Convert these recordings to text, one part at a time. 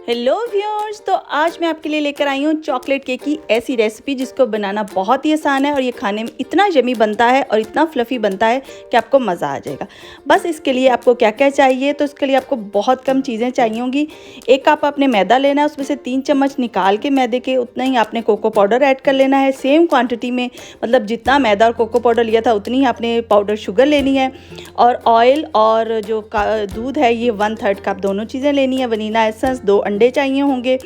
Hello viewers, तो आज मैं आपके लिए लेकर आई हूँ चॉकलेट केक की ऐसी रेसिपी जिसको बनाना बहुत ही आसान है और ये खाने में इतना यमी बनता है और इतना फ्लफ़ी बनता है कि आपको मज़ा आ जाएगा। बस इसके लिए आपको क्या क्या चाहिए, तो इसके लिए आपको बहुत कम चीज़ें चाहिए होंगी। एक कप आपने मैदा लेना है, उसमें से 3 चम्मच निकाल के मैदे के उतना ही आपने कोको पाउडर ऐड कर लेना है सेम क्वान्टिटी में, मतलब जितना मैदा और कोको पाउडर लिया था उतनी ही आपने पाउडर शुगर लेनी है। और ऑयल और जो दूध है ये 1/3 कप दोनों चीज़ें लेनी है। वनीला एसेंस 2 अंडे चाहिए होंगे।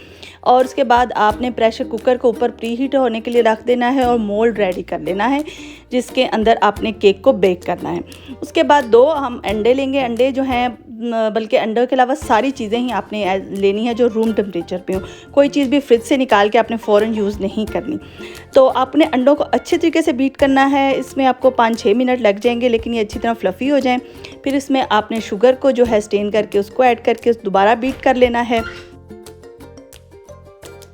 और उसके बाद आपने प्रेशर कुकर को ऊपर प्री हीट होने के लिए रख देना है और मोल्ड रेडी कर लेना है जिसके अंदर आपने केक को बेक करना है। उसके बाद 2 हम अंडे लेंगे। अंडे जो हैं, बल्कि अंडे के अलावा सारी चीज़ें ही आपने लेनी है जो रूम टेम्परेचर पे हो। कोई चीज़ भी फ्रिज से निकाल के आपने फ़ौरन यूज़ नहीं करनी। तो आपने अंडों को अच्छे तरीके से बीट करना है। इसमें आपको 5-6 मिनट लग जाएंगे, लेकिन ये अच्छी तरह फ्लफ़ी हो जाएं। फिर इसमें आपने शुगर को जो है स्टेन करके उसको ऐड करके दोबारा बीट कर लेना है।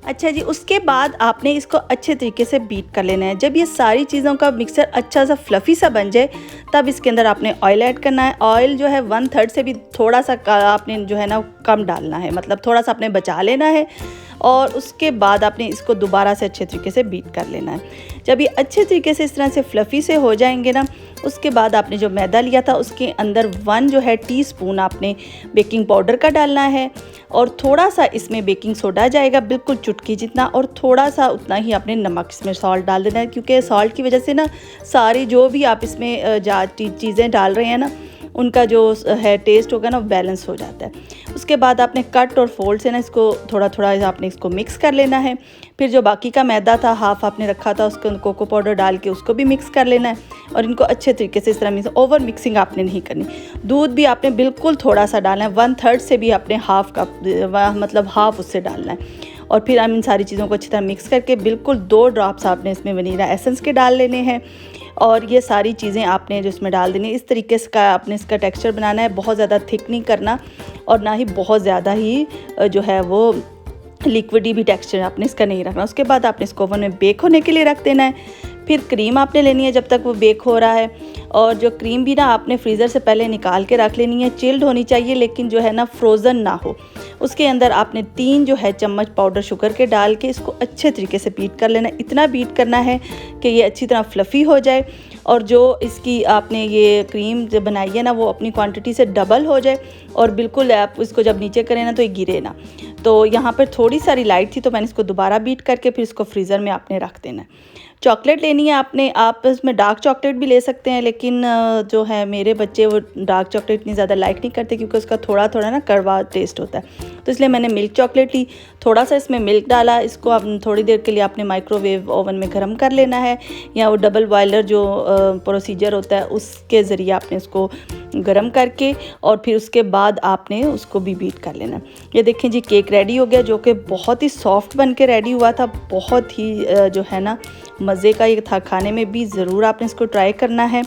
अच्छा जी, उसके बाद आपने इसको अच्छे तरीके से बीट कर लेना है। जब ये सारी चीज़ों का मिक्सचर अच्छा सा फ्लफ़ी सा बन जाए तब इसके अंदर आपने ऑयल ऐड करना है। ऑयल जो है 1/3 से भी थोड़ा सा आपने जो है ना कम डालना है, मतलब थोड़ा सा आपने बचा लेना है। और उसके बाद आपने इसको दोबारा से अच्छे तरीके से बीट कर लेना है। जब ये अच्छे तरीके से इस तरह से फ्लफ़ी से हो जाएंगे ना, उसके बाद आपने जो मैदा लिया था उसके अंदर 1 जो है टीस्पून आपने बेकिंग पाउडर का डालना है और थोड़ा सा इसमें बेकिंग सोडा जाएगा, बिल्कुल चुटकी जितना, और थोड़ा सा उतना ही आपने नमक इसमें सॉल्ट डाल देना है, क्योंकि सॉल्ट की वजह से ना सारी जो भी आप इसमें चीज़ें डाल रहे हैं ना उनका जो है टेस्ट होगा ना बैलेंस हो जाता है। उसके बाद आपने कट और फोल्ड से ना इसको थोड़ा थोड़ा आपने इसको मिक्स कर लेना है। फिर जो बाकी का मैदा था हाफ़ आपने रखा था उसके अंदर कोको पाउडर डाल के उसको भी मिक्स कर लेना है और इनको अच्छे तरीके से इस तरह मिक्स, ओवर मिक्सिंग आपने नहीं करनी। दूध भी आपने बिल्कुल थोड़ा सा डालना है, 1/3 से भी आपने हाफ़ कप, मतलब हाफ़ उससे डालना है। और फिर हम इन सारी चीज़ों को अच्छी तरह मिक्स करके बिल्कुल 2 ड्रॉप्स आपने इसमें वनीला एसेंस के डाल लेने हैं। और ये सारी चीज़ें आपने जो इसमें डाल देनी, इस तरीके से का आपने इसका टेक्सचर बनाना है। बहुत ज़्यादा थिक नहीं करना और ना ही बहुत ज़्यादा ही जो है वो लिक्विडी भी टेक्सचर आपने इसका नहीं रखना। उसके बाद आपने इसको ओवन में बेक होने के लिए रख देना है। फिर क्रीम आपने लेनी है जब तक वो बेक हो रहा है। और जो क्रीम भी ना आपने फ्रीज़र से पहले निकाल के रख लेनी है, चिल्ड होनी चाहिए लेकिन जो है ना फ्रोज़न ना हो। उसके अंदर आपने 3 जो है चम्मच पाउडर शुगर के डाल के इसको अच्छे तरीके से बीट कर लेना है। इतना बीट करना है कि ये अच्छी तरह फ्लफ़ी हो जाए और जो इसकी आपने ये क्रीम जो बनाई है ना वो अपनी क्वांटिटी से डबल हो जाए और बिल्कुल आप इसको जब नीचे करें ना तो ये गिरे ना। तो यहाँ पर थोड़ी सारी लाइट थी तो मैंने इसको दोबारा बीट करके फिर इसको फ्रीज़र में आपने रख देना है। चॉकलेट लेनी है आपने, आप इसमें डार्क चॉकलेट भी ले सकते हैं, लेकिन जो है मेरे बच्चे वो डार्क चॉकलेट इतनी ज़्यादा लाइक नहीं करते क्योंकि उसका थोड़ा थोड़ा ना कड़वा टेस्ट होता है। तो इसलिए मैंने मिल्क चॉकलेट ली, थोड़ा सा इसमें मिल्क डाला। इसको आप थोड़ी देर के लिए आपने माइक्रोवेव ओवन में गर्म कर लेना है, या वो डबल बॉयलर जो प्रोसीजर होता है उसके ज़रिए आपने उसको गरम करके और फिर उसके बाद आपने उसको भी बीट कर लेना। ये देखें जी, केक रेडी हो गया जो कि बहुत ही सॉफ्ट बन के रेडी हुआ था। बहुत ही जो है ना मज़े का ये था, खाने में भी ज़रूर आपने इसको ट्राई करना है।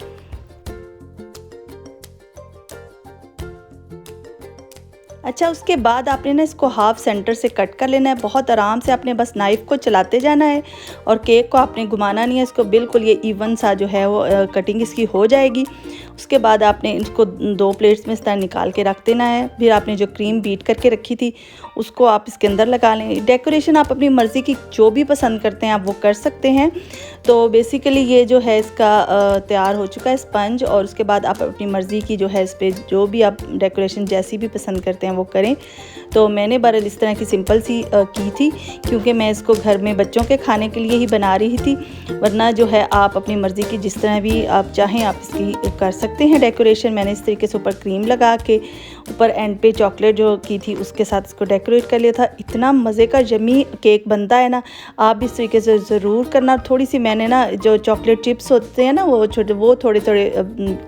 अच्छा, उसके बाद आपने ना इसको हाफ सेंटर से कट कर लेना है। बहुत आराम से आपने बस नाइफ़ को चलाते जाना है और केक को आपने घुमाना नहीं है। इसको बिल्कुल ये इवन सा जो है वो कटिंग इसकी हो जाएगी। उसके बाद आपने इसको 2 प्लेट्स में इस तरह निकाल के रख देना है। फिर आपने जो क्रीम बीट करके रखी थी उसको आप इसके अंदर लगा लें। डेकोरेशन आप अपनी मर्ज़ी की जो भी पसंद करते हैं आप वो कर सकते हैं। तो बेसिकली ये जो है इसका तैयार हो चुका है स्पंज। और उसके बाद आप अपनी मर्ज़ी की जो है इस पर जो भी आप डेकोरेशन जैसी भी पसंद करते हैं वो करें। तो मैंने बहरहाल इस तरह की सिंपल सी की थी क्योंकि मैं इसको घर में बच्चों के खाने के लिए ही बना रही थी। वरना जो है आप अपनी मर्ज़ी की जिस तरह भी आप चाहें आप इसकी कर सकते हैं डेकोरेशन। मैंने इस तरीके से ऊपर क्रीम लगा के ऊपर एंड पे चॉकलेट जो की थी उसके साथ इसको डेकोरेट कर लिया था। इतना मज़े का यम्मी केक बनता है ना, आप भी इस तरीके से ज़रूर करना। थोड़ी सी मैंने ना जो चॉकलेट चिप्स होते हैं ना वो थोड़े थोड़े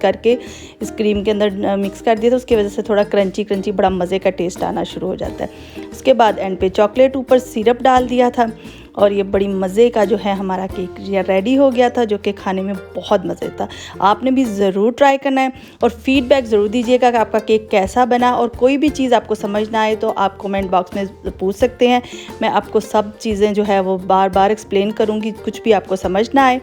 करके इस क्रीम के अंदर मिक्स कर दिया था। उसकी वजह से थोड़ा क्रंची क्रंची बड़ा मज़े का टेस्ट आना शुरू हो जाता है। उसके बाद एंड पे चॉकलेट ऊपर सिरप डाल दिया था और ये बड़ी मज़े का जो है हमारा केक रेडी हो गया था जो कि खाने में बहुत मज़े था। आपने भी ज़रूर ट्राई करना है और फीडबैक ज़रूर दीजिएगा कि आपका केक कैसा बना। और कोई भी चीज़ आपको समझ ना आए तो आप कमेंट बॉक्स में पूछ सकते हैं। मैं आपको सब चीज़ें जो है वो बार बार एक्सप्लेन करूँगी, कुछ भी आपको समझ ना आए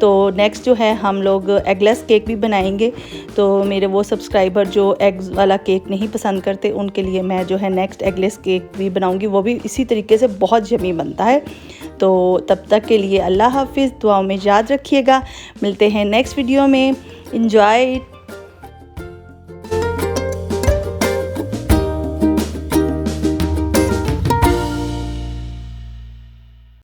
तो नेक्स्ट जो है हम लोग एगलेस केक भी बनाएंगे। तो मेरे वो सब्सक्राइबर जो एग्स वाला केक नहीं पसंद करते उनके लिए मैं जो है नेक्स्ट एगलेस केक भी बनाऊंगी, वो भी इसी तरीके से बहुत यम्मी बनता है। तो तब तक के लिए अल्लाह हाफिज़, दुआओं में याद रखिएगा। मिलते हैं नेक्स्ट वीडियो में। Enjoy it.